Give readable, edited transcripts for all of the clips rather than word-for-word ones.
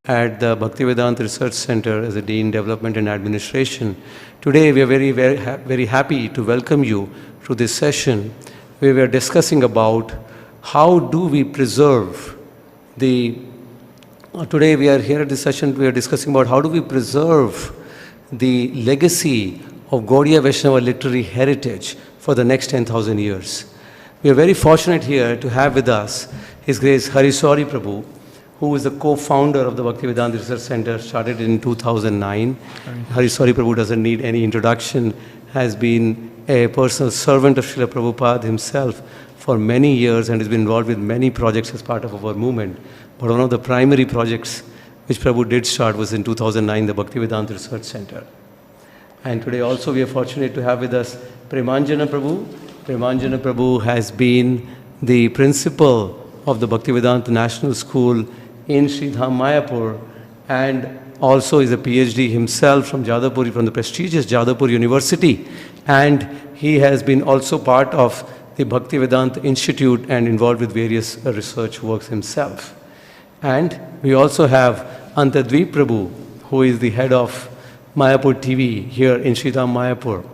at the Bhaktivedanta Research Center as a Dean Development and Administration. Today we are very happy to welcome you to this session where we are discussing about how do we preserve the today we are here at this session, we are discussing about how do we preserve the legacy of Gaudiya Vaishnava literary heritage for the next 10,000 years. We are very fortunate here to have with us His Grace Hariswari Prabhu, who is the co-founder of the Bhaktivedanta Research Center, started in 2009. Hariswari Prabhu doesn't need any introduction, has been a personal servant of Srila Prabhupada himself for many years and has been involved with many projects as part of our movement. But one of the primary projects which Prabhu did start was in 2009, the Bhaktivedanta Research Center. And today also we are fortunate to have with us Premanjana Prabhu. Premanjana Prabhu has been the principal of the Bhaktivedanta National School in Sridham, Mayapur, and also is a PhD himself from Jadavpur, from the prestigious Jadavpur University. And he has been also part of the Bhaktivedanta Institute and involved with various research works himself. And we also have Antadvip Prabhu, who is the head of Mayapur TV here in Sridham, Mayapur.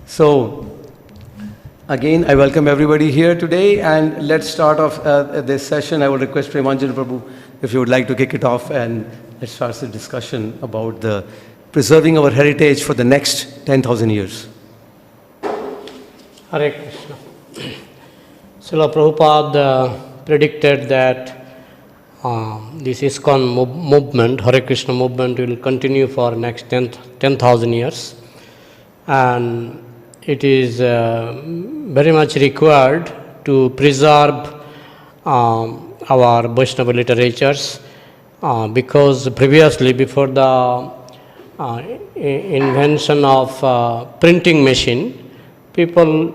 So, again, I welcome everybody here today, and let's start off this session. I would request Premanjana Prabhu if you would like to kick it off, and let's start the discussion about the preserving our heritage for the next 10,000 years. Hare Krishna. Srila Prabhupada predicted that this ISKCON movement, Hare Krishna movement, will continue for next 10,000 years. And it is very much required to preserve our Vaishnava literatures because previously, before the invention of printing machine, people,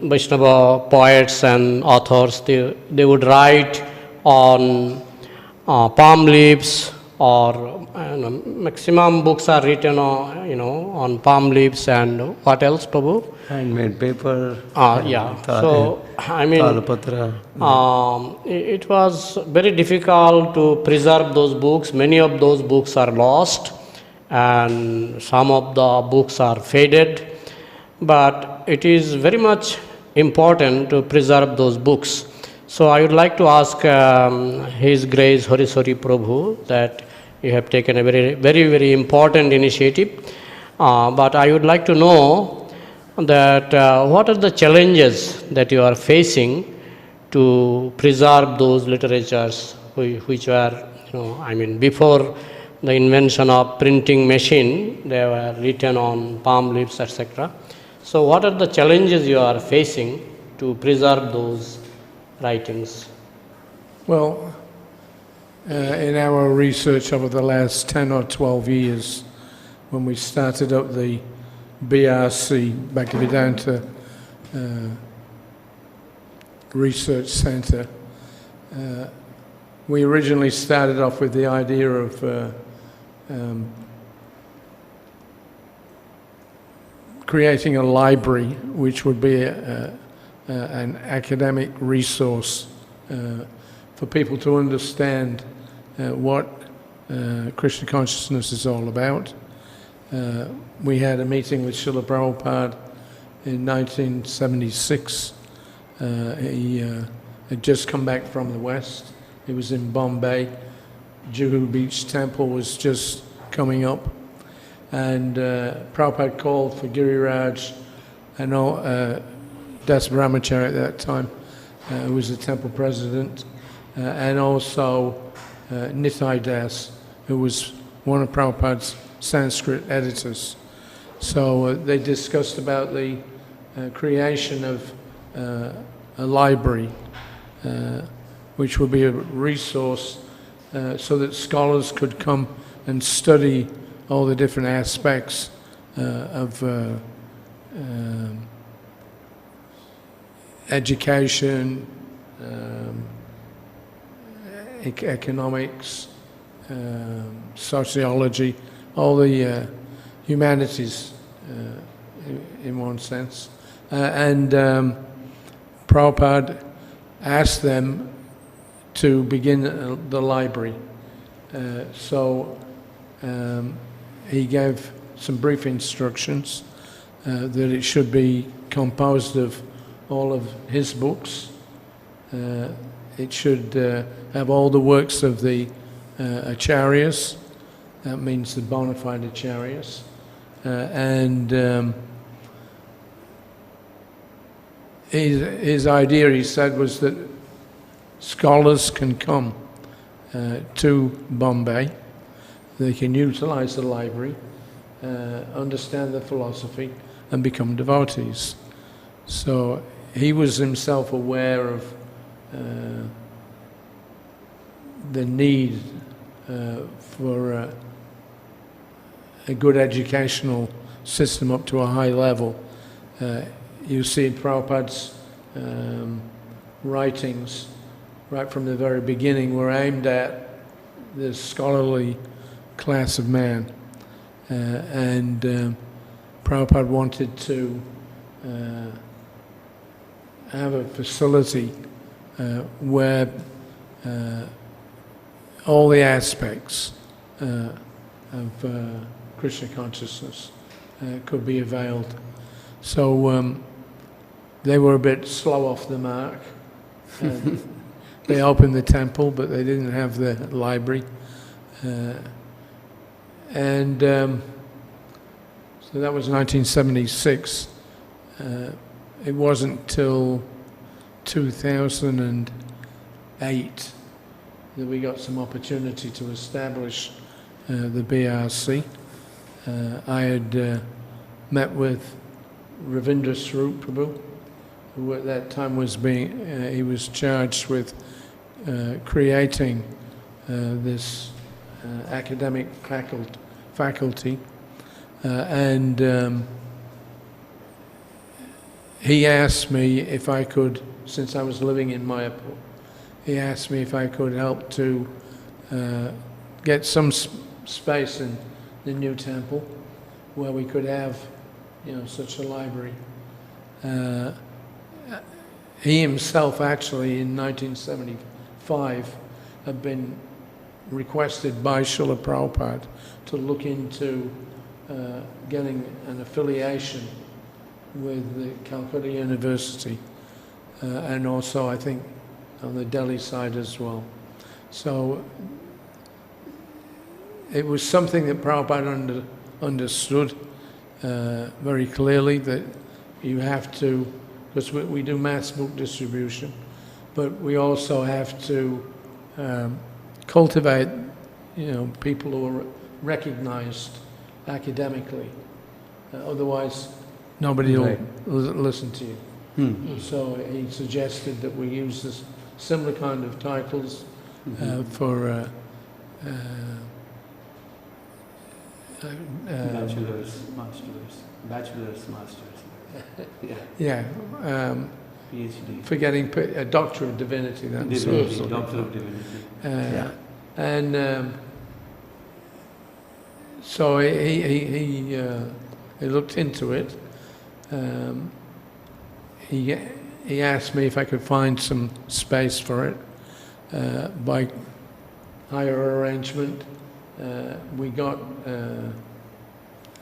Vaishnava poets and authors, they would write on palm leaves, or maximum books are written on palm leaves, and what else, Prabhu? Handmade paper. Yeah. So it was very difficult to preserve those books. Many of those books are lost, and some of the books are faded. But it is very much important to preserve those books. So I would like to ask His Grace Hariswari Prabhu that you have taken a very important initiative. But I would like to know that what are the challenges that you are facing to preserve those literatures which were, before the invention of printing machine, they were written on palm leaves, etc. So what are the challenges you are facing to preserve those writings? Well, in our research over the last 10 or 12 years, when we started up the BRC, Bhaktivedanta Research Center, we originally started off with the idea of creating a library which would be an academic resource for people to understand what Krishna consciousness is all about. We had a meeting with Srila Prabhupada in 1976. He had just come back from the West. He was in Bombay. Juhu Beach Temple was just coming up. And Prabhupada called for Giriraj and Das Brahmachari at that time, who was the temple president, and also Nitai Das, who was one of Prabhupada's Sanskrit editors. So they discussed about the creation of a library, which would be a resource so that scholars could come and study all the different aspects of education, economics, sociology, all the humanities in one sense. And Prabhupada asked them to begin the library. So he gave some brief instructions that it should be composed of all of his books. It should have all the works of the acharyas, that means the bona fide acharyas, and his idea, he said, was that scholars can come to Bombay, they can utilize the library, understand the philosophy, and become devotees. So he was himself aware of the need for a good educational system up to a high level. You see Prabhupada's writings right from the very beginning were aimed at the scholarly class of man. And Prabhupada wanted to have a facility where all the aspects of Krishna consciousness could be availed. So they were a bit slow off the mark. They opened the temple, but they didn't have the library. And so that was 1976. It wasn't till 2008 that we got some opportunity to establish the BRC. I had met with Ravindra Swarup Prabhu, who at that time was he was charged with creating this academic faculty, and he asked me if I could, since I was living in Mayapur, he asked me if I could help to get some space in the new temple where we could have, such a library. He himself actually in 1975 had been requested by Srila Prabhupada to look into getting an affiliation with the Calcutta University, and also I think on the Delhi side as well. So it was something that Prabhupada understood very clearly, that you have to, because we do mass book distribution, but we also have to cultivate, people who are recognized academically. Otherwise, nobody will listen to you. So he suggested that we use this similar kind of titles for bachelor's, masters. yeah, PhD. forgetting a Doctor of Divinity. That's Divinity, Doctor of Divinity. And so he looked into it. He asked me if I could find some space for it by higher arrangement. We got a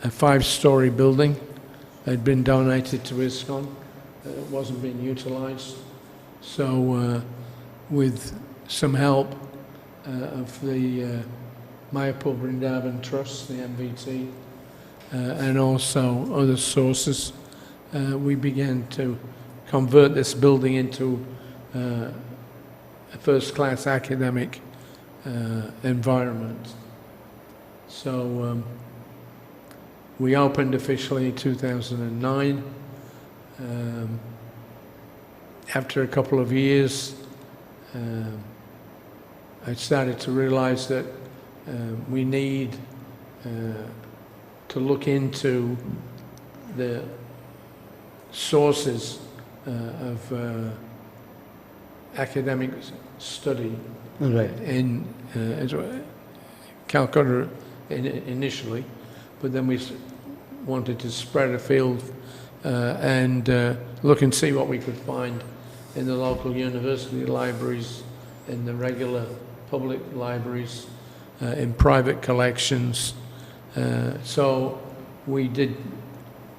5-story building that had been donated to ISKCON. It wasn't being utilized. So with some help of the Mayapur Vrindavan Trust, the MVT, and also other sources, we began to convert this building into a first-class academic environment. So we opened officially in 2009. After a couple of years, I started to realize that we need to look into the sources of academic study in Calcutta initially, but then we wanted to spread afield and look and see what we could find in the local university libraries, in the regular public libraries, in private collections. So we did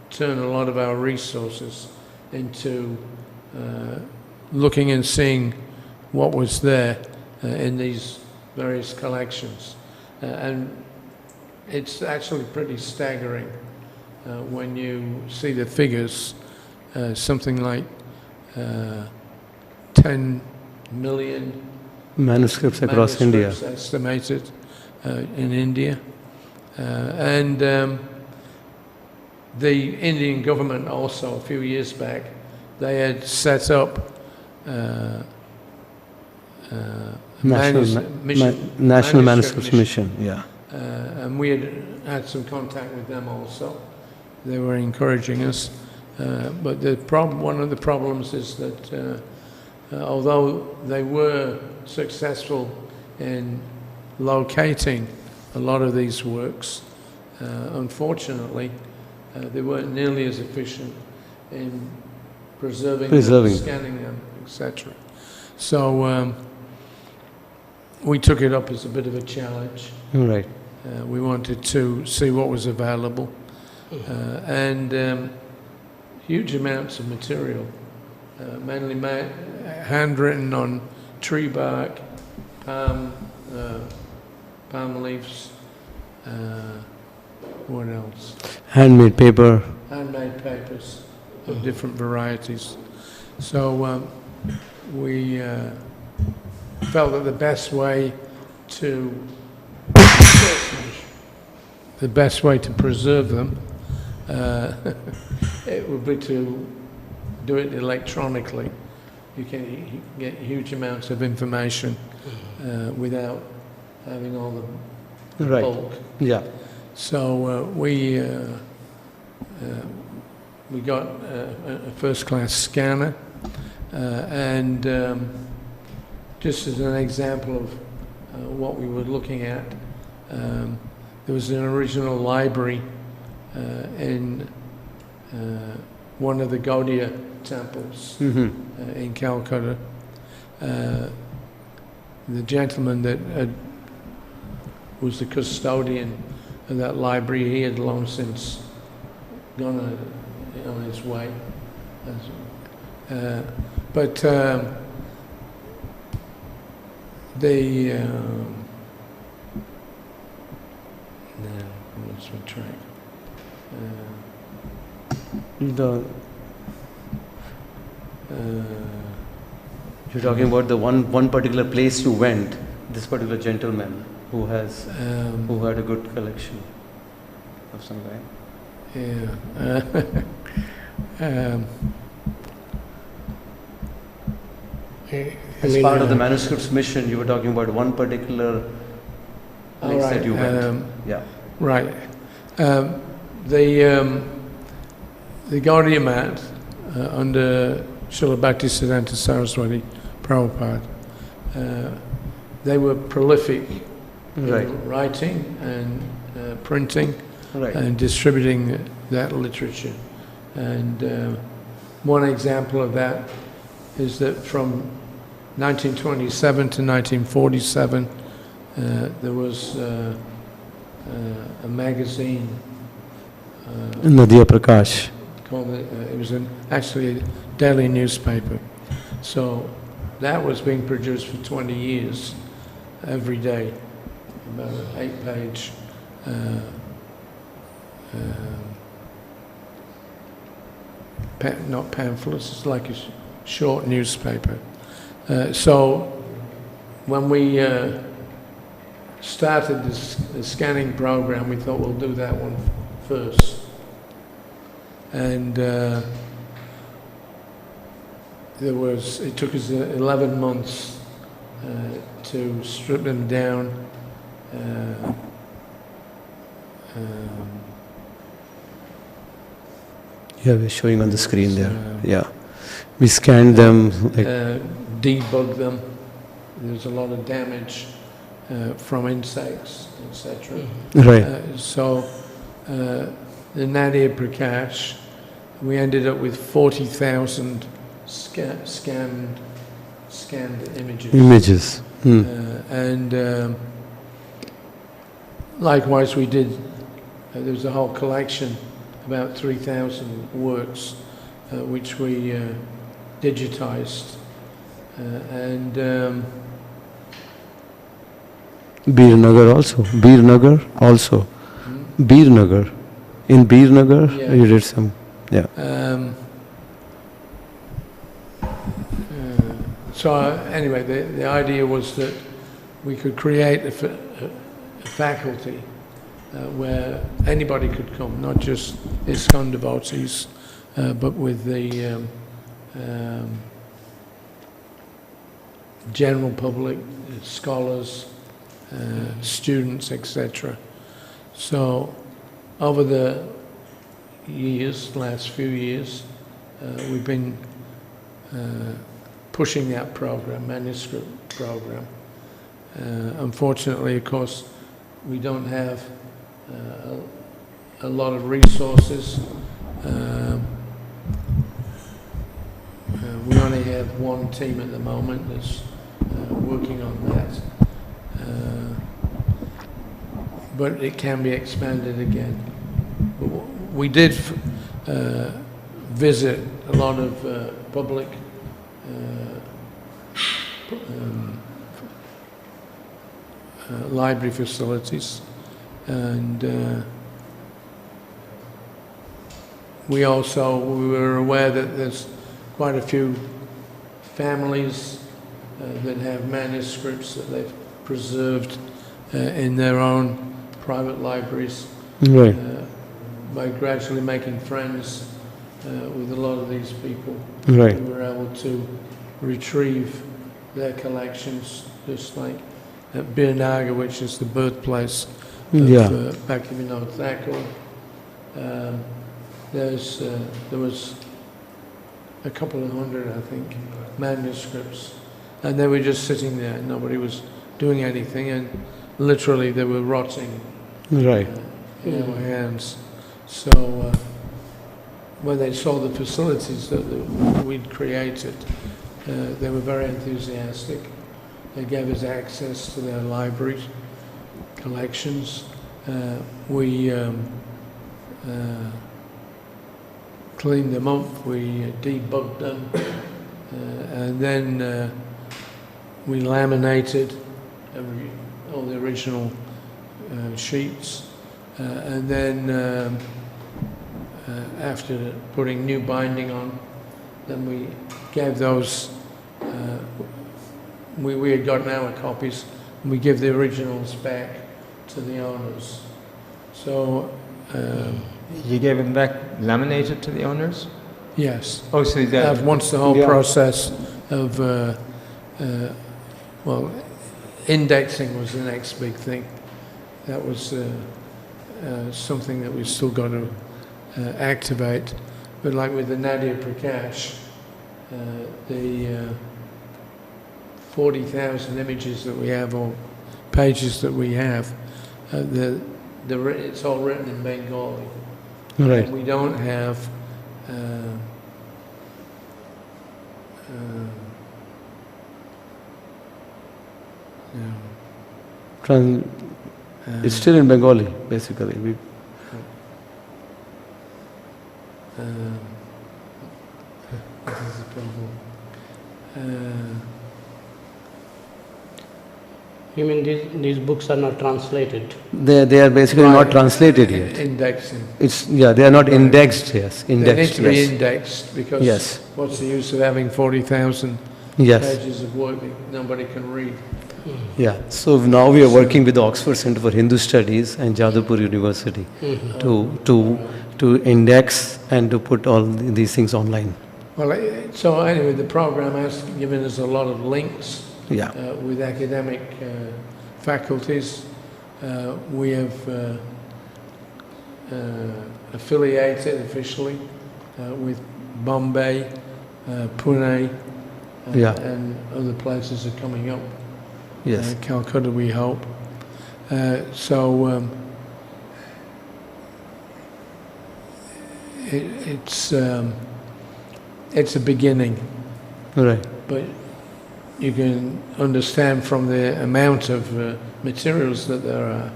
turn a lot of our resources into looking and seeing what was there in these various collections. And it's actually pretty staggering when you see the figures, something like 10 million Manuscripts across India. estimated in India. And the Indian government also, a few years back, they had set up National Manuscripts Mission, yeah. and we had some contact with them also. They were encouraging us. But one of the problems is that although they were successful in locating a lot of these works, unfortunately, they weren't nearly as efficient in preserving them, scanning them, etc. So we took it up as a bit of a challenge. Right. We wanted to see what was available, and huge amounts of material, mainly handwritten on tree bark, palm leaves. What else? Handmade paper. Handmade papers of different varieties. So we felt that the best way to preserve them it would be to do it electronically. You can get huge amounts of information without having all the Right. bulk. Yeah. So we got a first-class scanner, and just as an example of what we were looking at, there was an original library in one of the Gaudiya temples in Calcutta. The gentleman that was the custodian of that library, he had long since gone on his way. But no, I lost my track. You're talking about the one particular place you went, this particular gentleman who had a good collection of some kind. Yeah. As part of the manuscripts mission, you were talking about one particular place that you went. Yeah. Right. The Gaudiya mat under Srila Bhaktisiddhanta Saraswati Prabhupada, they were prolific in writing and printing and distributing that literature. And one example of that is that from 1927 to 1947, there was a magazine. Nadia Prakash. Called it was actually a daily newspaper. So that was being produced for 20 years, every day, about an 8-page not pamphlets, it's like a short newspaper. So when we started the scanning program, we thought we'll do that one first. And it took us 11 months to strip them down. Yeah, we're showing on the screen there. Yeah. We scanned them. Debug them. There's a lot of damage from insects, etc. Right. So the Nadia Prakash, we ended up with 40,000 scanned images. Images. And likewise, we did, there was a whole collection, about 3,000 works, which we digitized. And Birnagar also. Birnagar also. Birnagar. In Birnagar, Yeah. you did some. Yeah. So anyway, the idea was that we could create a faculty where anybody could come, not just ISKCON devotees, but with the general public, scholars, students, etc. So over the years, last few years, we've been pushing that program, manuscript program. Unfortunately, of course, we don't have a lot of resources. We only have one team at the moment that's working on that. But it can be expanded again. We did visit a lot of public library facilities, and we were aware that there's quite a few families that have manuscripts that they've preserved in their own private libraries. Right. By gradually making friends with a lot of these people, Right. we were able to retrieve their collections, just like at Birnagar, which is the birthplace of Yeah. Bhaktivinoda Thakur. There was a couple of hundred, I think, manuscripts, and they were just sitting there. Nobody was doing anything, and literally they were rotting Right. in our hands. So when they saw the facilities that we'd created, they were very enthusiastic. They gave us access to their libraries, collections. We cleaned them up, we debugged them, and then we laminated all the original sheets. And then after putting new binding on, then we gave those, we had gotten our copies, and we give the originals back to the owners. So, You gave them back laminated to the owners? yes. Oh, so that... Once the whole Yeah. process of, well, indexing was the next big thing. That was something that we've still got to activate. But like with the Nadia Prakash, the 40,000 images that we have, or pages that we have, it's all written in Bengali. Right. We don't have It's still in Bengali, basically. This is the problem. You mean these books are not translated? They are basically not Right. translated yet. Indexing. They are not indexed, yes. They need Indexed, to be yes. indexed, because Yes. what's the use of having 40,000 Yes. pages of work that nobody can read? Yeah. So now we are working with the Oxford Center for Hindu Studies and Jadavpur University to index and to put all these things online. Well, so anyway, the program has given us a lot of links Yeah. with academic faculties. We have affiliated officially with Bombay, Pune, Yeah. and other places are coming up. Yes. Calcutta, we hope. It's a beginning, Right. but you can understand from the amount of materials that there are,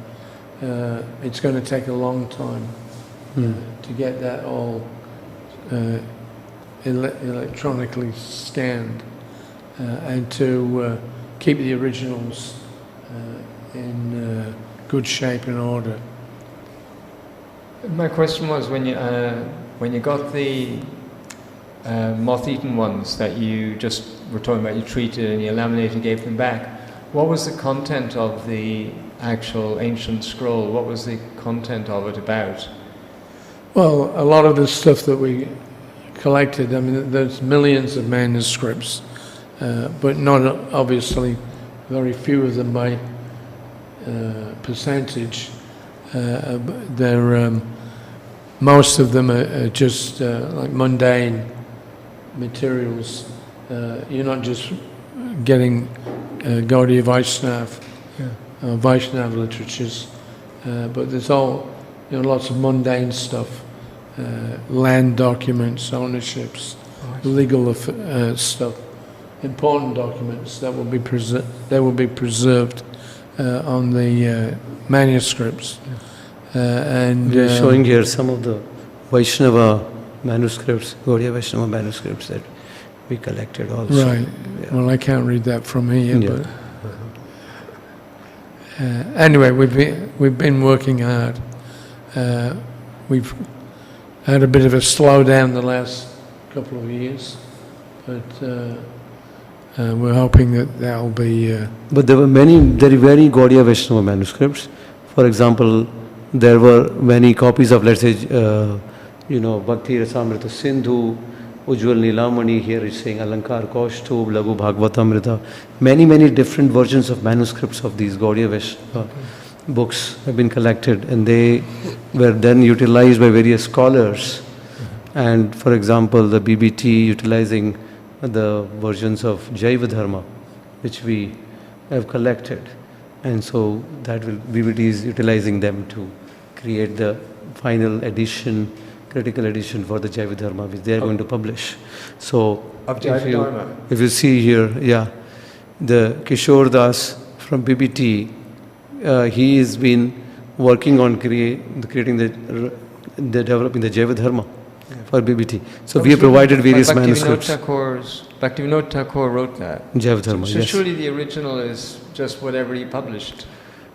it's going to take a long time to get that all electronically scanned and to keep the originals in good shape and order. My question was, when you got the moth-eaten ones that you just were talking about, you treated and you laminated, gave them back, what was the content of the actual ancient scroll? What was the content of it about? Well, a lot of the stuff that we collected, I mean, there's millions of manuscripts, but not obviously very few of them by percentage. They're most of them are just like mundane materials. You're not just getting Gaudiya Vaishnav, Vaishnav literatures, but there's all, lots of mundane stuff, land documents, ownerships, legal stuff, important documents that will be preserved on the manuscripts. And we are showing here some of the Vaishnava manuscripts, Gaudiya Vaishnava manuscripts that we collected also. Right. Yeah. Well, I can't read that from here, Yeah. but anyway, we've been working hard. We've had a bit of a slowdown the last couple of years, but we're hoping that that'll be. But there were many Gaudiya Vaishnava manuscripts. For example, there were many copies of, let's say, Bhakti Rasamrita Sindhu, Ujjwal Nilamani, here it's saying Alankar Kaustubh, Laghu Bhagavatamrita. Many different versions of manuscripts of these Gaudiya Vaishnava books have been collected, and they were then utilized by various scholars. And for example, the BBT utilizing the versions of Jaiva Dharma, which we have collected. And so that BBT is utilizing them to create the final edition, critical edition for the Jaiva Dharma, which they are going to publish. So Of Jaiva Dharma? if you see here, the Kishore Das from BBT, he has been working on creating developing the Jaiva Dharma for BBT. So we have provided various manuscripts. Bhaktivinoda Thakur wrote that. Jaiva Dharma, So yes. surely the original is just whatever he published.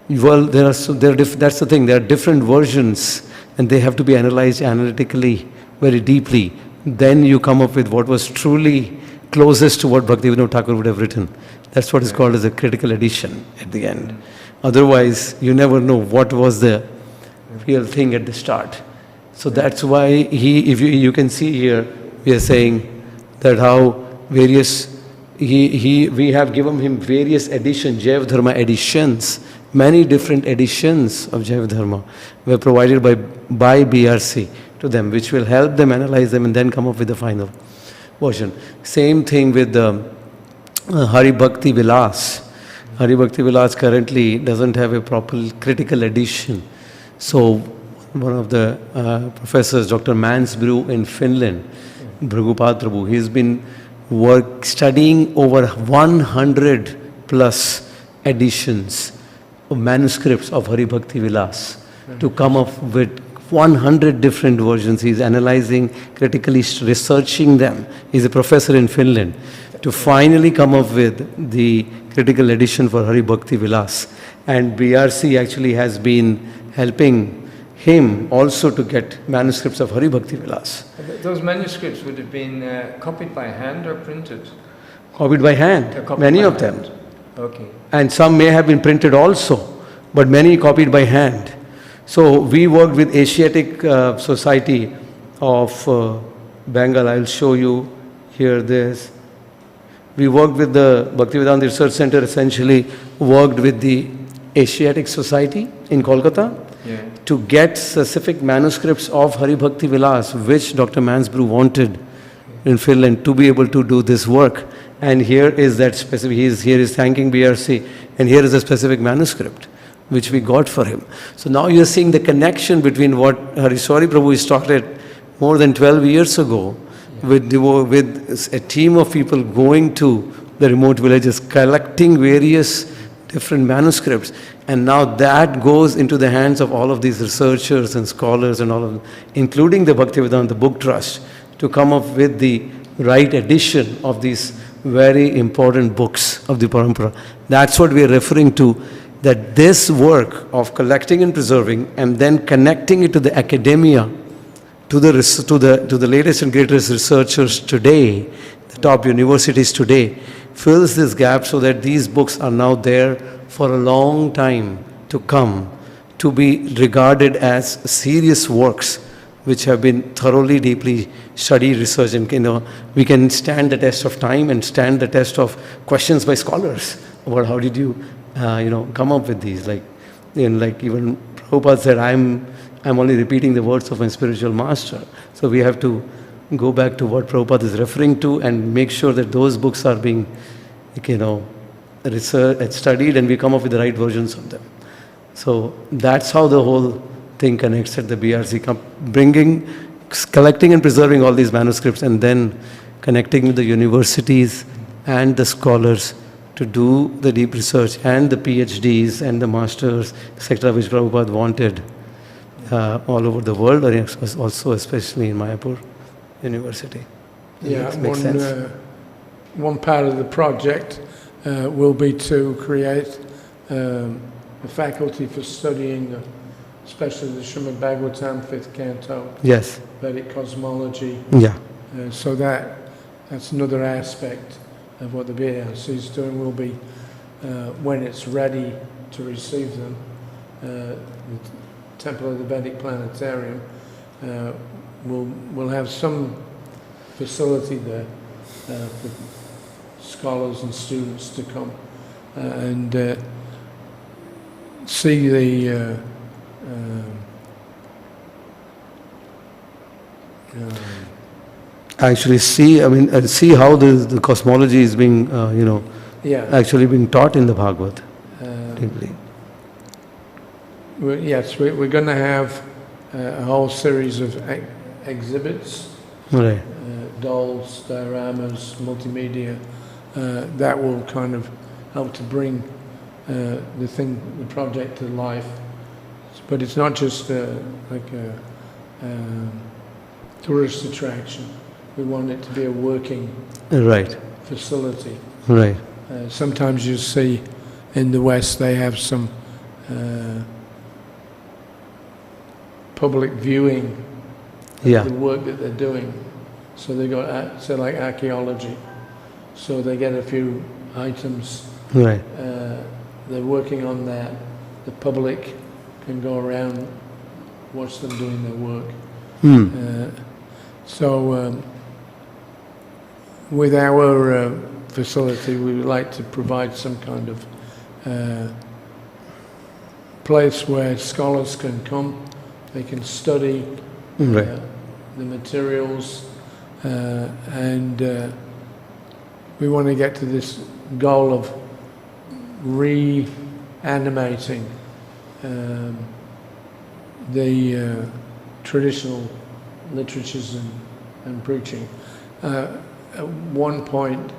Well, that's the thing. There are different versions, and they have to be analyzed analytically, very deeply. Then you come up with what was truly closest to what Bhaktivinoda Thakur would have written. That's what is called as a critical edition at the end. Otherwise, you never know what was the real thing at the start. So that's why if you can see here, we are saying that how various, we have given him various editions, Jaiva Dharma editions, many different editions of Jaiva Dharma were provided by BRC to them, which will help them analyze them and then come up with the final version. Same thing with the Hari Bhakti Vilas. Hari Bhakti Vilas currently doesn't have a proper critical edition. So one of the professors, Dr. Mansbro in Finland, Bhragupad Prabhu, he's been studying over 100 plus editions of manuscripts of Hari Bhakti Vilas to come up with 100 different versions. He's analyzing, critically researching them. He's a professor in Finland to finally come up with the critical edition for Hari Bhakti Vilas. And BRC actually has been helping him also to get manuscripts of Hari Bhakti Vilas. Those manuscripts would have been copied by hand or printed? Copied by hand, Copied many by of hand. them. Okay. And some may have been printed also, but many copied by hand. So we worked with Asiatic Society of Bengal. I'll show you here this. We worked with the Bhaktivedanta Research Center, essentially worked with the Asiatic Society in Kolkata to get specific manuscripts of Hari Bhakti Vilas, which Dr. Mansbro wanted in Finland to be able to do this work. And here is that specific, here is thanking BRC, and here is a specific manuscript which we got for him. So now you're seeing the connection between what Hariswari Prabhu started more than 12 years ago with a team of people going to the remote villages, collecting various different manuscripts, and now that goes into the hands of all of these researchers and scholars and all of them, including the Bhaktivedanta Book Trust, to come up with the right edition of these very important books of the Parampara. That's what we are referring to, that this work of collecting and preserving and then connecting it to the academia, to the latest and greatest researchers today, the top universities today, fills this gap so that these books are now there for a long time to come, to be regarded as serious works which have been thoroughly, deeply studied, researched, and we can stand the test of time and stand the test of questions by scholars about how did you, come up with these. Like even Prabhupada said, I'm only repeating the words of my spiritual master. So we have to go back to what Prabhupada is referring to and make sure that those books are being, researched and studied, and we come up with the right versions of them. So that's how the whole thing connects at the BRC, collecting and preserving all these manuscripts, and then connecting with the universities and the scholars to do the deep research, and the PhDs and the masters, etc., which Prabhupada wanted all over the world, or also especially in Mayapur University. Yeah, Makes sense. one part of the project will be to create a faculty for studying, especially the Srimad Bhagavatam, 5th canto, Yes. Vedic cosmology. Yeah. So that's another aspect of what the BRC is doing. Will be when it's ready to receive them. The Temple of the Vedic Planetarium will have some facility there for scholars and students to come and see the Actually see how the cosmology is being, actually being taught in the Bhagavad. Deeply. Yes, we're going to have a whole series of exhibits, Right. dolls, dioramas, multimedia, that will kind of help to bring the project to life. But it's not just like a tourist attraction. We want it to be a working Right. facility. Right. Sometimes you see in the West they have some public viewing Yeah. the work that they're doing. So they got, say like archaeology. So they get a few items. Right. They're working on that. The public can go around, watch them doing their work. With our facility, we would like to provide some kind of place where scholars can come. They can study Right. the materials, and we want to get to this goal of reanimating the traditional literatures and preaching. At one point,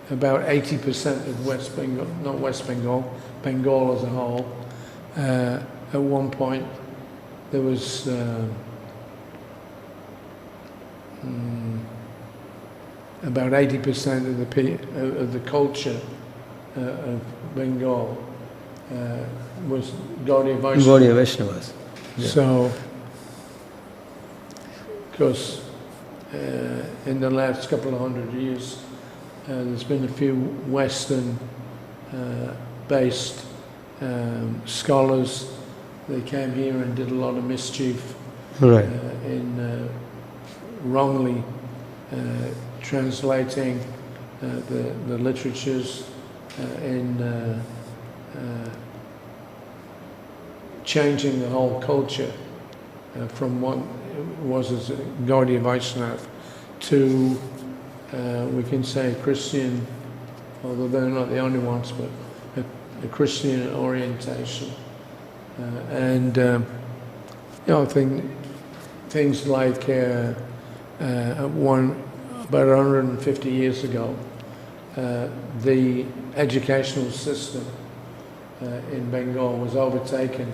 about 80% of West Bengal, not West Bengal, Bengal as a whole, at one point there was about 80% of the culture of Bengal was Gaudiya Vaishnava. Gaudiya Vaishnavas. Yeah. So, because in the last couple of hundred years, there's been a few Western-based scholars. They came here and did a lot of mischief Right. in wrongly translating the literatures, in changing the whole culture from what was as Gaudiya Vaishnava to, we can say, Christian, although they're not the only ones, but a Christian orientation. Things like about 150 years ago, the educational system in Bengal was overtaken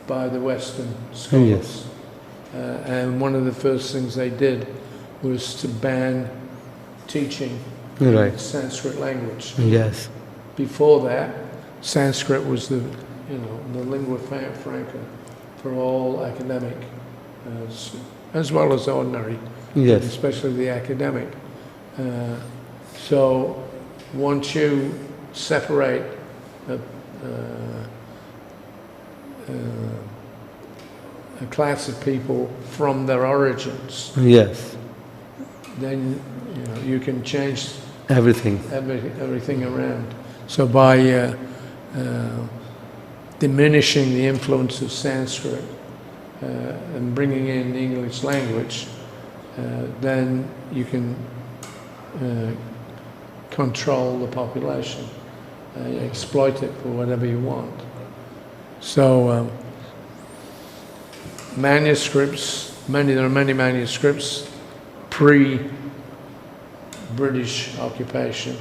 by the Western scholars. And one of the first things they did was to ban teaching Right. in Sanskrit language. Yes. Before that, Sanskrit was the lingua franca for all academic, as well as ordinary, Yes. especially the academic. So once you separate a class of people from their origins, Yes. then you can change Everything. everything around. So by diminishing the influence of Sanskrit and bringing in the English language, then you can control the population, exploit it for whatever you want. So manuscripts, there are many manuscripts pre-British occupation,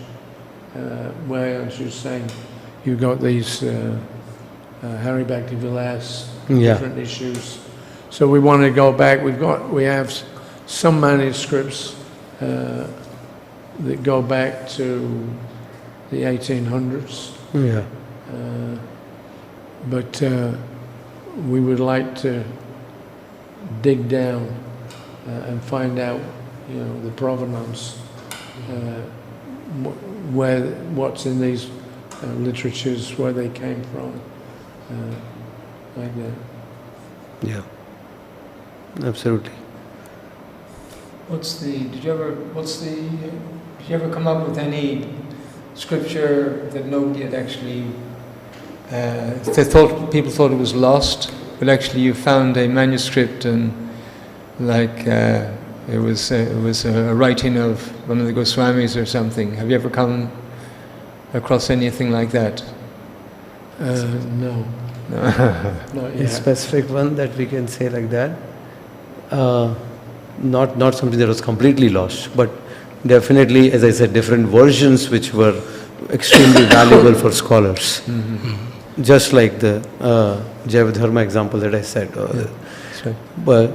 where, as you're saying, you got these Hari Bhakti Vilas, different issues. So we want to go back. We have some manuscripts that go back to the 1800s. Yeah. But we would like to dig down and find out, the provenance, what's in these literatures, where they came from, like that. Yeah. Absolutely. Did you ever come up with any scripture that nobody had actually, people thought it was lost, but actually you found a manuscript and it was a writing of one of the Goswamis or something. Have you ever come across anything like that? No. Not A yet. specific one that we can say like that. Not something that was completely lost, but definitely, as I said, different versions which were extremely valuable for scholars. Mm-hmm. Just like the Jaiva example that I said. That's right. But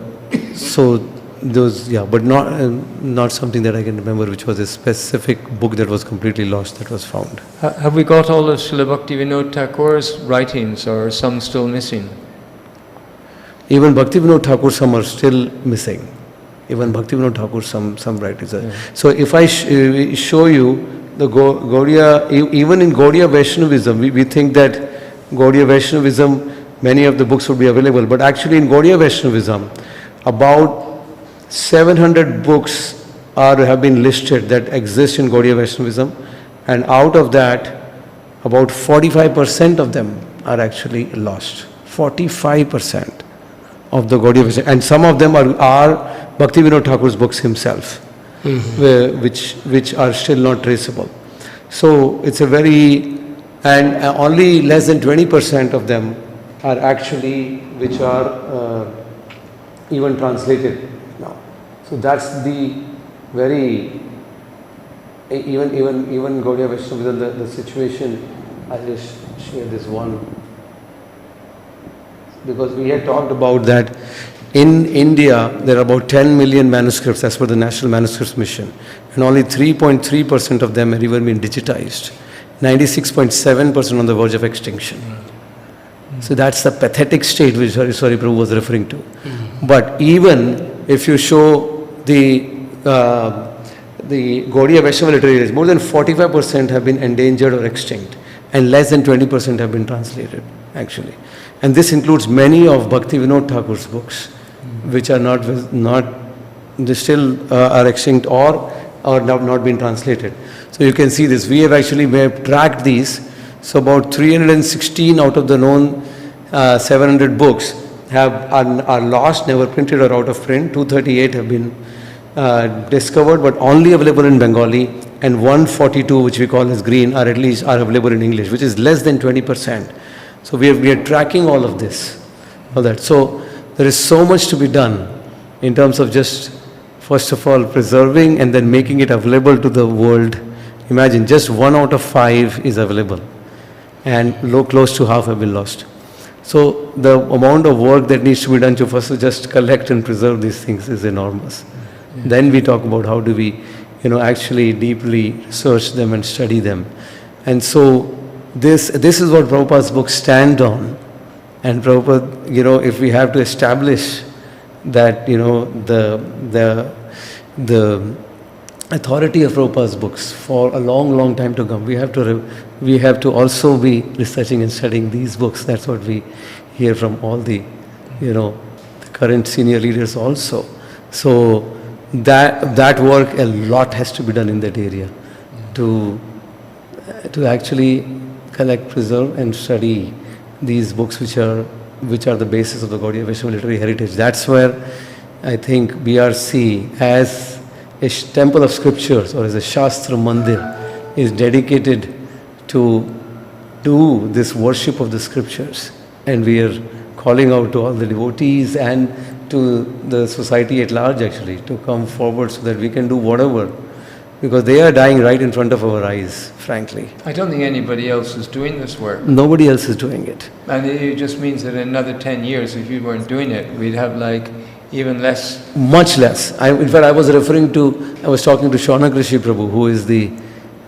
so those, but not something that I can remember which was a specific book that was completely lost that was found. Have we got all of Srila Bhaktivinoda Thakur's writings, or are some still missing? Even Bhaktivinoda Thakur, some are still missing. Even Bhaktivinoda Thakur, some writings are. So if I show you the Gaudiya, even in Gaudiya Vaishnavism, we think that Gaudiya Vaishnavism, many of the books would be available, but actually in Gaudiya Vaishnavism, about 700 books have been listed that exist in Gaudiya Vaishnavism, and out of that, about 45% of them are actually lost. 45% of the Gaudiya Vaishnava, and some of them are Bhaktivinoda Thakur's books himself, which are still not traceable. So it's and only less than 20% of them are actually, which are even translated now. So that's the very, even Gaudiya Vaishnavism, the situation. I'll just share this one. Because we had talked about that in India there are about 10 million manuscripts as per the National Manuscripts Mission, and only 3.3% of them have even been digitized. 96.7% on the verge of extinction. So that's the pathetic state which Sorry Prabhu was referring to. But even if you show the Gaudiya Vaishnava literature, more than 45% have been endangered or extinct, and less than 20% have been translated actually. And this includes many of Bhaktivinoda Thakur's books, which are they still are extinct or not been translated. So you can see this. We have tracked these. So about 316 out of the known 700 books are lost, never printed or out of print. 238 have been discovered, but only available in Bengali, and 142, which we call as green, are available in English, which is less than 20%. So we are tracking all of this, all that. So there is so much to be done in terms of just, first of all, preserving and then making it available to the world. Imagine just 1 out of 5 is available. and close to half have been lost. So the amount of work that needs to be done to first just collect and preserve these things is enormous. Yeah. Then we talk about how do we, actually deeply research them and study them. And so this is what Prabhupada's books stand on. And Prabhupada, if we have to establish that, the authority of Prabhupada's books for a long, long time to come, we have to also be researching and studying these books. That's what we hear from all the, the current senior leaders also. So that work, a lot has to be done in that area to actually collect, preserve, and study these books, which are the basis of the Gaudiya Vaishnava literary heritage. That's where I think BRC, as a temple of scriptures or as a Shastra Mandir, is dedicated to do this worship of the scriptures. And we are calling out to all the devotees and to the society at large, actually, to come forward so that we can do whatever, because they are dying right in front of our eyes, frankly. I don't think anybody else is doing this work. Nobody else is doing it. And it just means that in another 10 years, if you weren't doing it, we'd have even less. Much less. In fact, I was talking to Shaunak Rishi Prabhu, who is the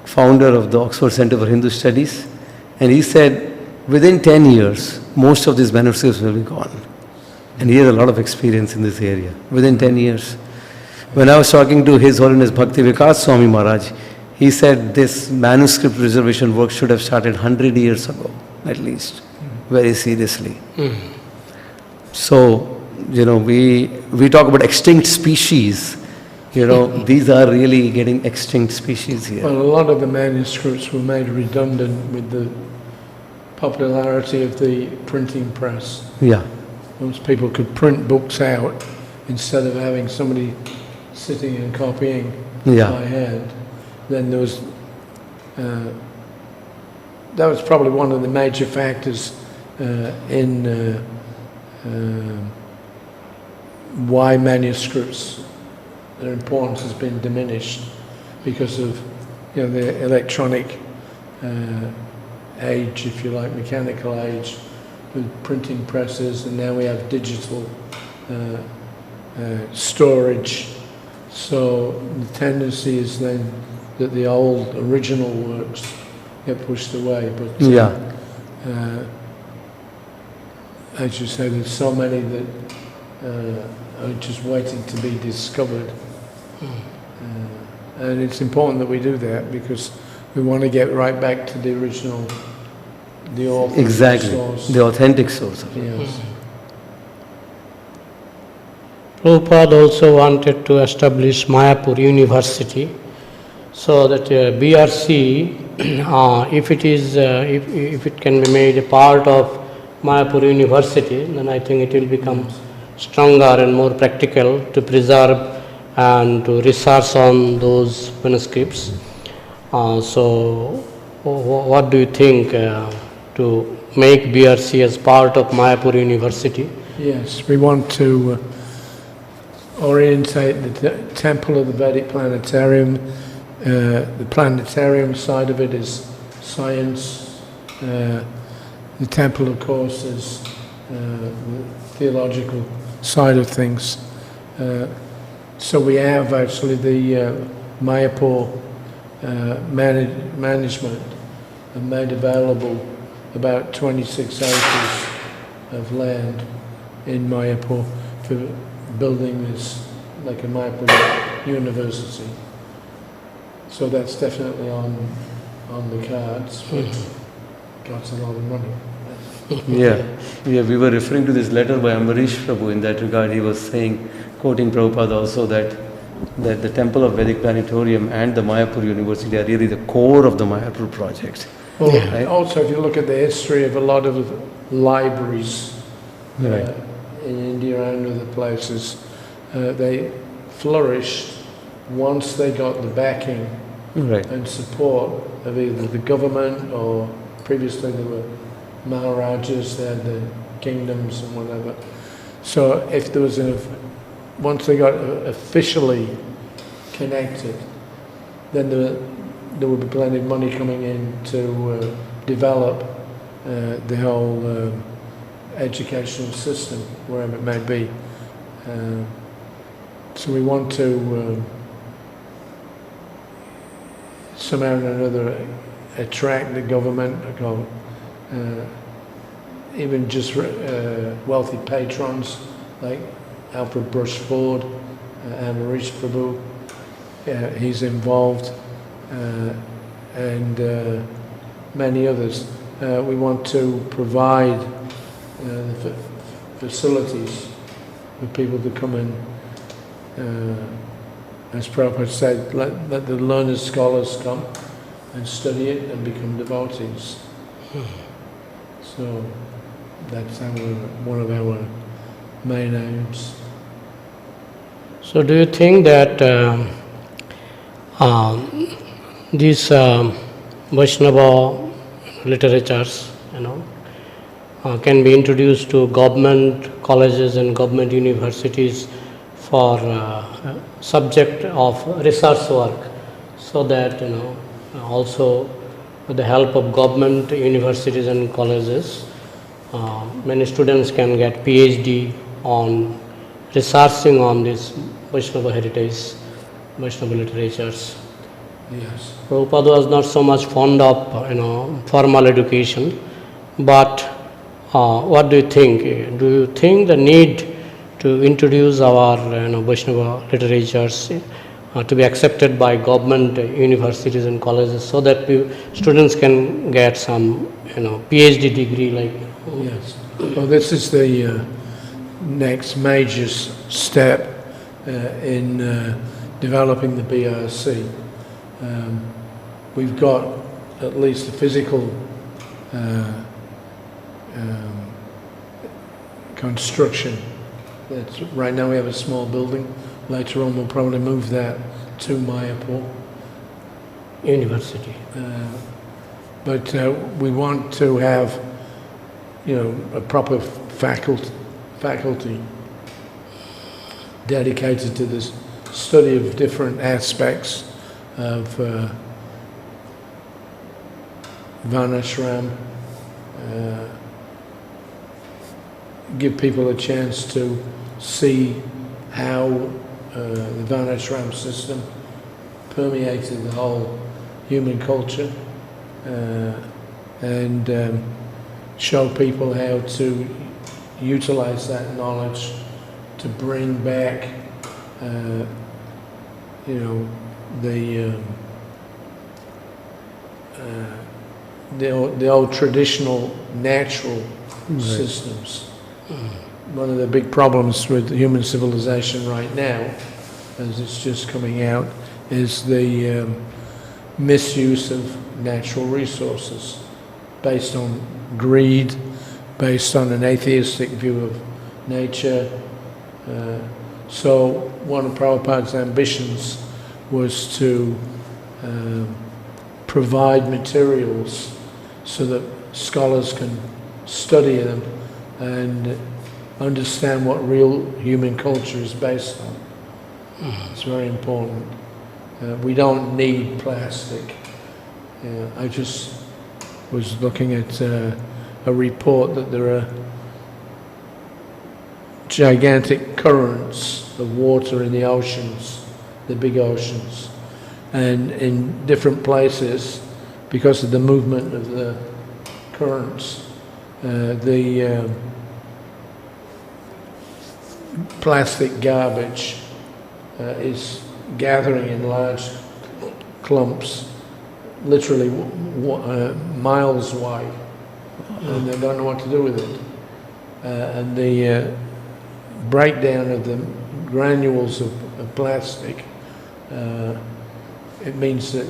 founder of the Oxford Center for Hindu Studies, and he said within 10 years, most of these manuscripts will be gone. And he has a lot of experience in this area, within 10 years. When I was talking to His Holiness Bhakti Vikas Swami Maharaj, he said this manuscript preservation work should have started 100 years ago, at least, very seriously. So, we talk about extinct species. These are really getting extinct species here. Well, a lot of the manuscripts were made redundant with the popularity of the printing press. Yeah. Most people could print books out instead of having somebody sitting and copying by hand. Then there was, that was probably one of the major factors in why manuscripts, their importance has been diminished because of the electronic age, if you like, mechanical age, with printing presses, and now we have digital storage. So the tendency is then that the old original works get pushed away. But as you say, there's so many that are just waiting to be discovered. And it's important that we do that because we want to get right back to the original, the authentic source. The authentic source of it. Yes. Prabhupada also wanted to establish Mayapur University, so that BRC, if it can be made a part of Mayapur University, then I think it will become stronger and more practical to preserve and to research on those manuscripts. So, what do you think to make BRC as part of Mayapur University? Yes, we want to orientate the temple of the Vedic planetarium. The planetarium side of it is science. The temple, of course, is the theological side of things. So we have actually the Mayapur management have made available about 26 acres of land in Mayapur for building this, like a Mayapur university. So that's definitely on the cards, but costs a lot of money. We were referring to this letter by Ambarish Prabhu in that regard. He was saying, quoting Prabhupada also, that the Temple of Vedic Planetarium and the Mayapur University are really the core of the Mayapur project. Well, right? Also, if you look at the history of a lot of libraries in India and other places, they flourished once they got the backing and support of either the government or previously there were Maharajas, they had the kingdoms and whatever. So if there was once they got officially connected, then there would be plenty of money coming in to develop the whole educational system, wherever it may be. So we want to somehow or another attract the government, even just wealthy patrons like Alfred Brushford, Amarish Prabhu, he's involved, and many others. We want to provide the facilities for people to come in. As Prabhupada said, let the learned scholars come and study it and become devotees. So that's one of our main aims. So do you think that these Vaishnava literatures, can be introduced to government colleges and government universities for subject of research work, so that also with the help of government universities and colleges, many students can get PhD on researching on this Vaishnava heritage, Vaishnava literatures. Yes. Prabhupada was not so much fond of formal education, but what do you think? Do you think the need to introduce our Vaishnava literatures to be accepted by government universities and colleges, so that students can get some PhD degree like? Yes. Well, this is the next major step in developing the BRC. We've got at least a physical construction. Right now we have a small building. Later on we'll probably move that to Mayapur University. But we want to have a proper faculty dedicated to this study of different aspects of Varnashram, give people a chance to see how the Varnashram system permeated the whole human culture, and show people how to utilize that knowledge to bring back the old traditional natural systems. One of the big problems with human civilization right now, as it's just coming out, is the misuse of natural resources based on greed, based on an atheistic view of nature. So one of Prabhupada's ambitions was to provide materials so that scholars can study them and understand what real human culture is based on. It's very important. We don't need plastic. I just was looking at a report that there are gigantic currents of water in the oceans, the big oceans, and in different places, because of the movement of the currents, the plastic garbage is gathering in large clumps, literally miles wide, and they don't know what to do with it. And the breakdown of the granules of plastic, it means that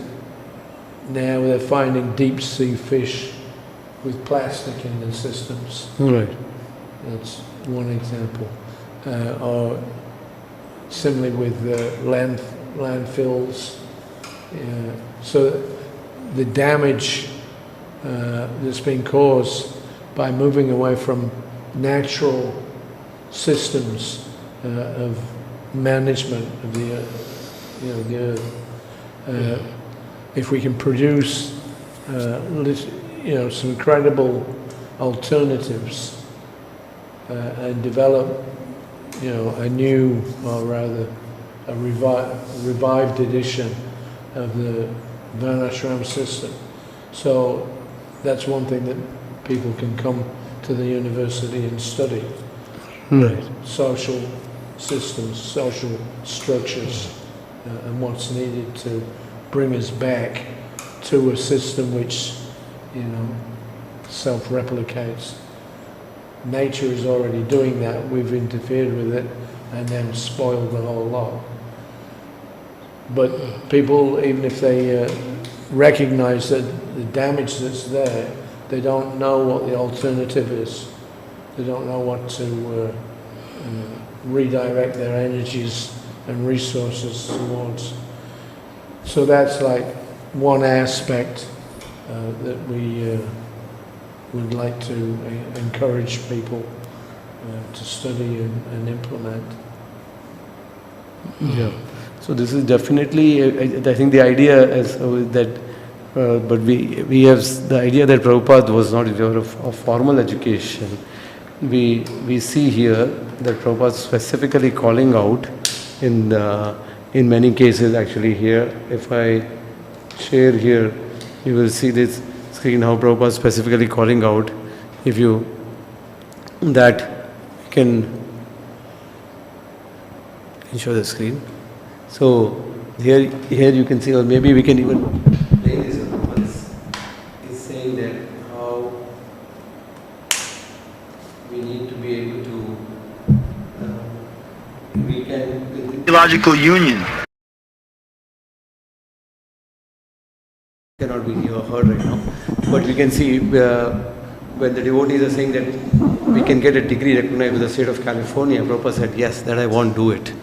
now they're finding deep sea fish with plastic in their systems. Right. That's one example. Or similarly with landfills. So the damage that's been caused by moving away from natural systems of management of the earth. If we can produce some credible alternatives and develop, a new, or rather, a revived edition of the Varnashram system. So that's one thing that people can come to the university and study. Right. Social systems, social structures, and what's needed to bring us back to a system which, self-replicates. Nature is already doing that. We've interfered with it and then spoiled the whole lot. But people, even if they recognize that the damage that's there, they don't know what the alternative is. They don't know what to redirect their energies and resources towards. So that's like one aspect that we would like to encourage people to study and implement. Yeah. So this is definitely, I think the idea is that, but we have the idea that Prabhupada was not in favor of formal education. We see here that Prabhupada is specifically calling out in many cases actually here. If I share here, you will see this screen how Prabhupada is specifically calling out. If you that can show the screen. So here you can see, or maybe we can even play this. Is saying that how we need to be able to we can Theological union. cannot be heard right now, but we can see when the devotees are saying that we can get a degree recognized with the state of California. Prabhupada said, yes, that I won't do it.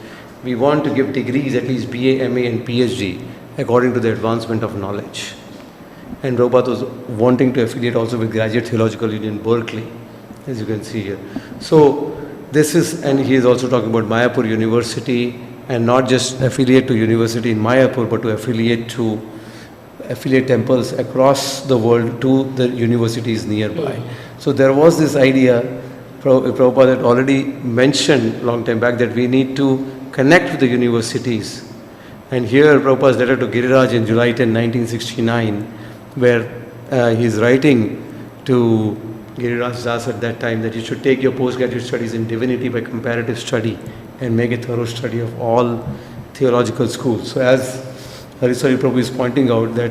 We want to give degrees, at least BA, MA and PhD, according to the advancement of knowledge. And Prabhupada was wanting to affiliate also with Graduate Theological Union, Berkeley, as you can see here. So this is, and he is also talking about Mayapur University, and not just affiliate to university in Mayapur, but to affiliate temples across the world to the universities nearby. So there was this idea, Prabhupada had already mentioned long time back, that we need to connect with the universities. And here Prabhupada's letter to Giriraj in July 10, 1969, where he is writing to Giriraj Das at that time that you should take your postgraduate studies in divinity by comparative study and make a thorough study of all theological schools. So as Hariswari Prabhu is pointing out, that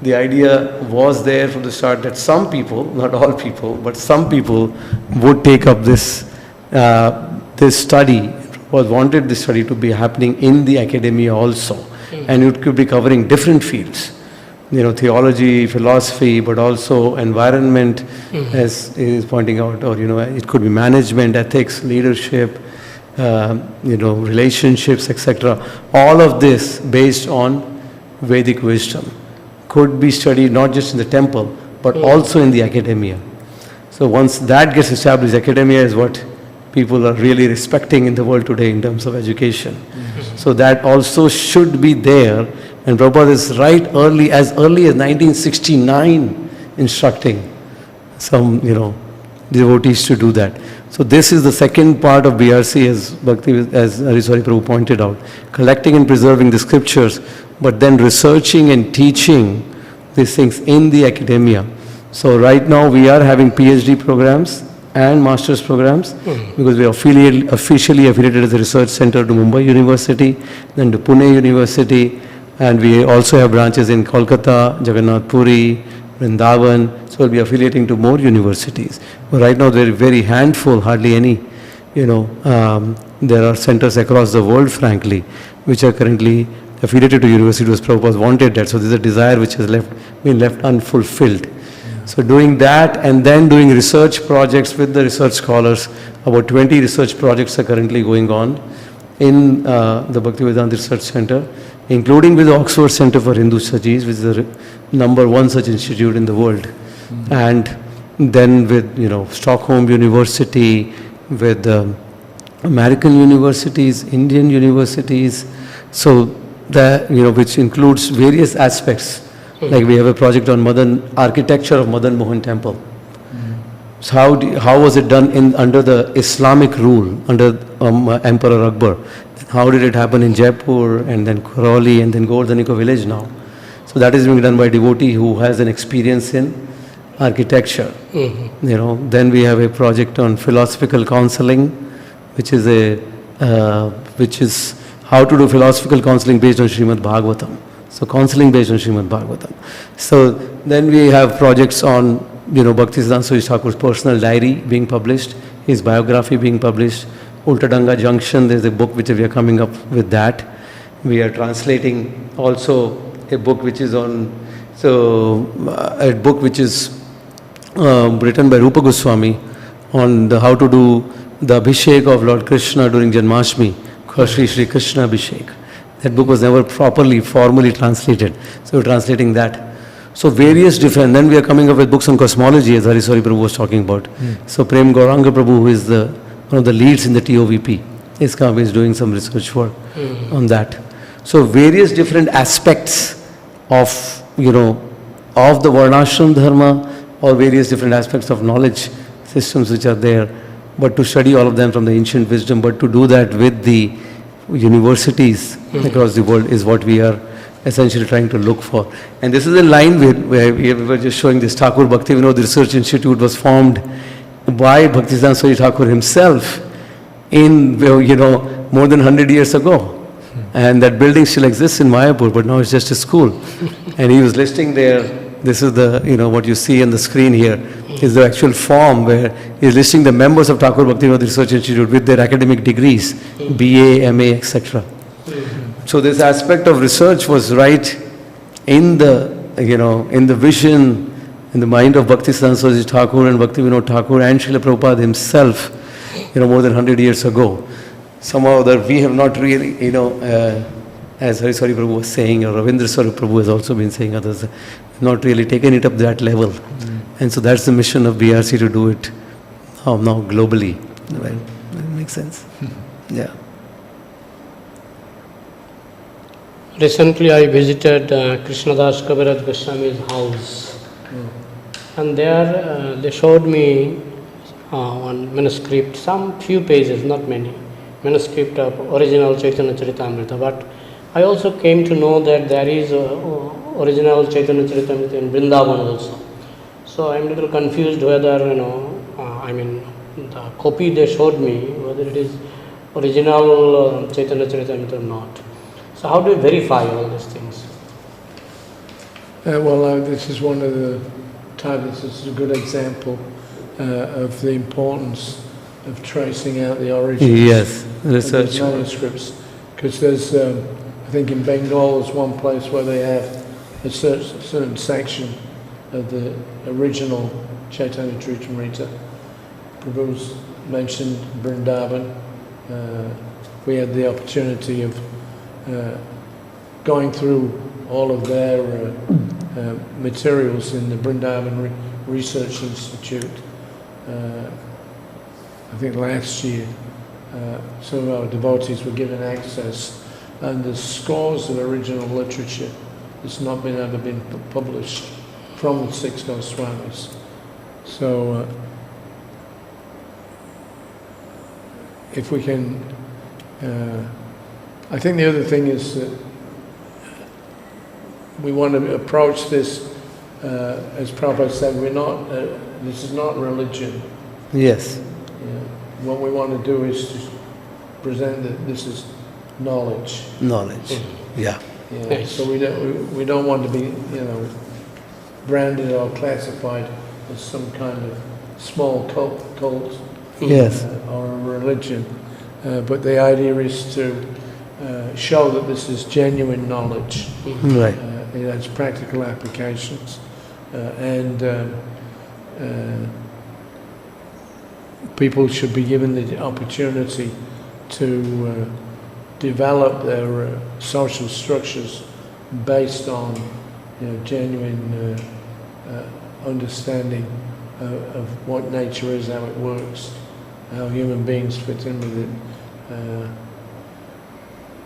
the idea was there from the start that some people, not all people, but some people would take up this study, wanted this study to be happening in the academia also. And it could be covering different fields, theology, philosophy, but also environment, as he is pointing out, or it could be management, ethics, leadership, relationships, etc. All of this based on Vedic wisdom could be studied not just in the temple, but also in the academia. So once that gets established, academia is what people are really respecting in the world today in terms of education. So that also should be there. And Prabhupada is as early as 1969 instructing some, devotees to do that. So this is the second part of BRC, as Hariswari Prabhu pointed out, collecting and preserving the scriptures, but then researching and teaching these things in the academia. So right now we are having PhD programs and master's programs, because we are officially affiliated as a research center to Mumbai University, then to Pune University, and we also have branches in Kolkata, Jagannath Puri, Vrindavan. So we'll be affiliating to more universities. But right now there are very handful, hardly any, there are centers across the world, frankly, which are currently affiliated to universities, because Prabhupada wanted that. So there's a desire which has been left unfulfilled. So doing that and then doing research projects with the research scholars. About 20 research projects are currently going on in the Bhaktivedanta Research Center, including with the Oxford Center for Hindu Studies, which is the #1 such institute in the world. And then with, Stockholm University, with American universities, Indian universities, so that, which includes various aspects Like we have a project on architecture of Madan Mohan Temple. So how was it done under the Islamic rule, under Emperor Akbar? How did it happen in Jaipur and then Karauli and then Govardhaniko village now? So that is being done by a devotee who has an experience in architecture. Then we have a project on philosophical counseling, which is how to do philosophical counseling based on Srimad Bhagavatam. So counseling based on Srimad Bhagavatam. So then we have projects on, Bhaktisiddhanta Suraj Thakur's personal diary being published, his biography being published, Ultadanga Junction, there's a book which we are coming up with that. We are translating also a book which is written by Rupa Goswami on how to do the Abhishek of Lord Krishna during Janmashtami, called Sri Krishna Abhishek. That book was never formally translated. So we're translating that. So various different, then we are coming up with books on cosmology, as Hariswari Prabhu was talking about. So Prem Gauranga Prabhu, who is one of the leads in the TOVP, is doing some research work on that. So various different aspects of, of the Varnashram Dharma, or various different aspects of knowledge systems which are there, but to study all of them from the ancient wisdom, but to do that with the universities across the world is what we are essentially trying to look for. And this is in line with where we were just showing this Thakur Bhakti Vinod Research Institute was formed by Bhaktisiddhanta Suraj Thakur himself in, more than 100 years ago. And that building still exists in Mayapur, but now it's just a school. And he was listing there, this is the, what you see on the screen here, is the actual form where he's listing the members of Thakur Bhakti Vinod Research Institute with their academic degrees, BA, MA, etc. So this aspect of research was right in the, in the vision, in the mind of Bhaktisiddhanta Suraj Thakur and Bhakti Vinod Thakur and Srila Prabhupada himself, more than 100 years ago. Somehow that we have not really, as Hariswari Prabhu was saying, or Ravindra Swarup Prabhu has also been saying, others, not really taken it up that level. And so that's the mission of BRC, to do it now globally. Right? That makes sense. Yeah. Recently I visited Krishnadas Kaviraj Goswami's house, and there they showed me one manuscript, some few pages, not many, manuscript of original Chaitanya Charitamrita. But I also came to know that there is original Chaitanya Charitamrita in Vrindavan also. So I am a little confused whether, the copy they showed me, whether it is original Chaitanya Charitamrita or not. So how do you verify all these things? This is one of the titles. This is a good example of the importance of tracing out the origins of these manuscripts. Because there's, I think in Bengal, there's one place where they have a certain section of the original Chaitanya Charitamrita. Prabhu's mentioned Vrindavan. We had the opportunity of going through all of their materials in the Vrindavan Research Institute. I think last year, some of our devotees were given access, and there's scores of original literature that's not ever been published from the six Goswamis. So if we can, I think the other thing is that we want to approach this, as Prabhupada said, this is not religion. Yes. What we want to do is to present that this is knowledge. Knowledge. Yeah. Yes. So we don't want to be, branded or classified as some kind of small cult. Yes. Or a religion. But the idea is to show that this is genuine knowledge. Right. It has practical applications. People should be given the opportunity to develop their social structures based on genuine understanding of what nature is, how it works, how human beings fit in with it.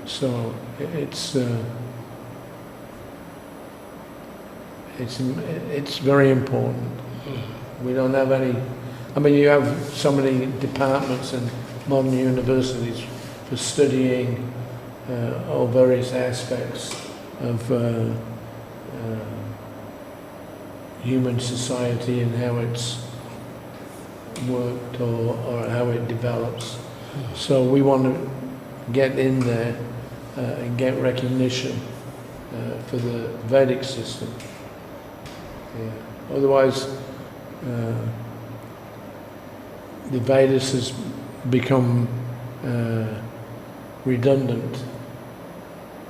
So it's it's very important. We don't have any. I mean, you have so many departments in modern universities for studying all various aspects of human society and how it's worked or how it develops. So we want to get in there and get recognition for the Vedic system. Yeah. Otherwise, the Vedas has become redundant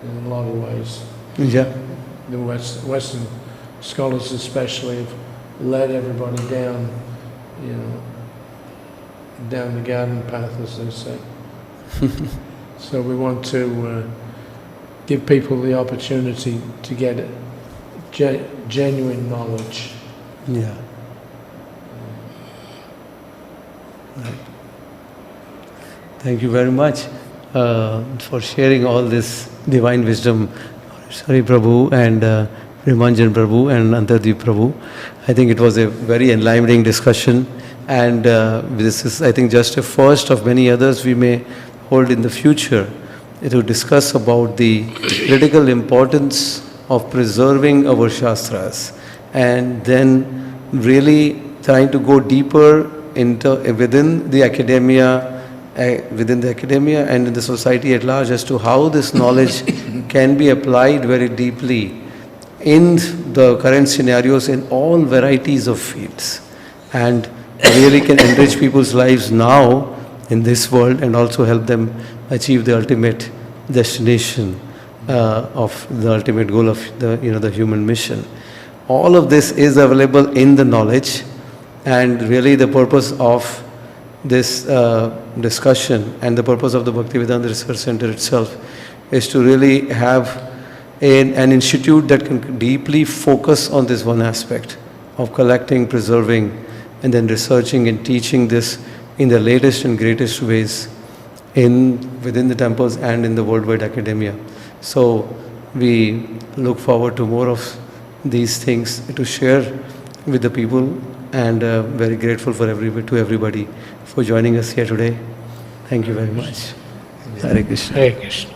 in a lot of ways. Yeah. The Western scholars especially have led everybody down, down the garden path, as they say. So we want to give people the opportunity to get genuine knowledge. Yeah. Right. Thank you very much for sharing all this divine wisdom, Sari Prabhu and Rimanjan Prabhu and Antardeep Prabhu. I think it was a very enlightening discussion, and this is, I think, just a first of many others we may hold in the future to discuss about the critical importance of preserving our Shastras, and then really trying to go deeper into within the academia and in the society at large as to how this knowledge can be applied very deeply in the current scenarios in all varieties of fields, and really can enrich people's lives now in this world and also help them achieve the ultimate destination of the ultimate goal of the human mission. All of this is available in the knowledge, and really the purpose of this discussion and the purpose of the Bhaktivedanta Research Center itself is to really have an institute that can deeply focus on this one aspect of collecting, preserving, and then researching and teaching this in the latest and greatest ways within the temples and in the worldwide academia. So we look forward to more of these things to share with the people, and very grateful to everybody for joining us here today. Thank you very much. Hare Krishna. Hare Krishna.